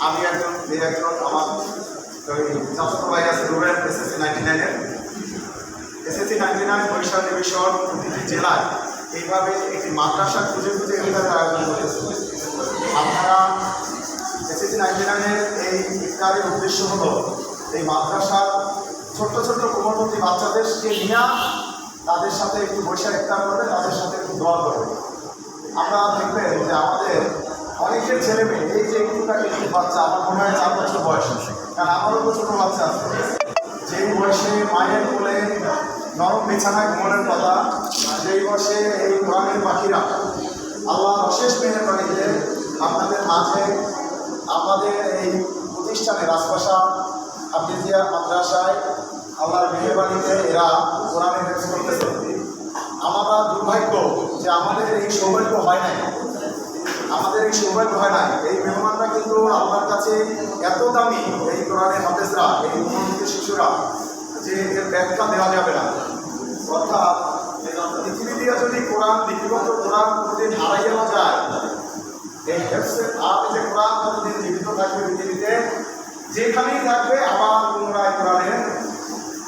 আমি একজন আমার ওই চাচাতো ভাই আছে রুবেল এসএসসি 99-এর এসএসসি 99 বরিশাল ডিভিশন প্রতিটি জেলায় এইভাবে একটি মাদ্রাসা খুঁজে খুঁজে এইভাবে আয়োজন করেছে। আপনারা এসএসসি 99-এর এই ইফতারের উদ্দেশ্য হলো এই মাদ্রাসার ছোট্ট ছোট্ট কোমলমতি বাচ্চাদেরকে নিয়ে তাদের সাথে একটু বসে ইফতার করবে, তাদের সাথে একটু দোয়া করবে। আমরা দেখবেন যে আমাদের অনেকের ছেলে মেয়ে এই যে একটু বাচ্চা, আমার মনে হয় 4 বছর বয়স, কারণ আমারও তো ছোটো বাচ্চা আছে, যেই বয়সে মায়ের কোলে নরম বিছানায় ঘুমানোর কথা, সেই বয়সে এই কোরআনের পাখিরা আল্লাহ অশেষ মেহেরবানিতে আপনাদের মাঝে আমাদের এই প্রতিষ্ঠানে রাজবাসা আবদিয়া মাদ্রাসায় আল্লাহর মেহেরবানিতে এরা কোরআনে হেফজ করতেছে। আমরা দুর্ভাগ্য যে আমাদের এই সৌভাগ্য হয় নাই, এই মেহমানরা কিন্তু আল্লাহর কাছে এত দামি এই কোরআনের হাফেজরা, এই উন্নতি শিশুরা, যে এর ব্যাখ্যা দেওয়া যাবে না। অর্থাৎ পৃথিবী দিয়ে যদি কোরআন লিপিবদ্ধ কোরআন প্রতিদিন হারাইয়া যায়, এই হেফজের আপনি যে কোরআন প্রতিদিন জীবিত থাকবে পৃথিবীতে, যেখানেই থাকবে আবার পুনরায়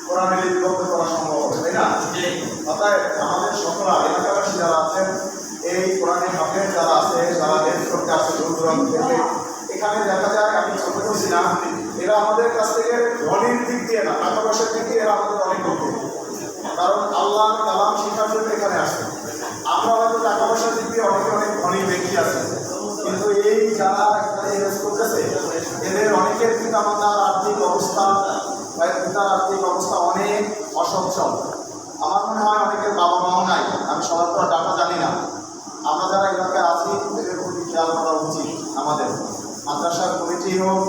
কোরআনে লিপিবদ্ধ করা সম্ভব হবে, তাই না? অর্থাৎ আমাদের সকলা এলাকাবাসী যারা আছেন, এই কোরআনের হাফেজ যারা আছে, যারা হেফজ করতে আসে দূর দূরান্ত থেকে, এখানে দেখা যায়, আমি ছোট করছি না, এরা আমাদের কাছ থেকে ধনীর দিক দিয়ে না, টাকা পয়সার দিক দিয়ে এরা আমাদের অনেক করতে, কারণ আল্লাহর কালাম শিক্ষার জন্য এখানে আসে। আমরা হয়তো টাকা পয়সার দিক দিয়ে অনেক ধনী ব্যক্তি আছে, কিন্তু এই যারা এখানে হেফজ করতেছে এদের অনেকের পিতামাতার আর্থিক অবস্থা অনেক অসচ্ছল। আমার মনে হয় অনেকের বাবা মাও নাই, আমি সবার তো ডাটা জানি না। আমরা যারা এলাকায় আছি এদের প্রতি খেয়াল করা উচিত আমাদের। মাদ্রাসার কমিটি হোক,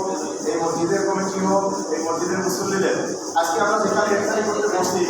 এই মসজিদের কমিটি হোক, এই মসজিদের মুসল্লিদের, আজকে আমরা যেখানে ইফতারি করতে বসছি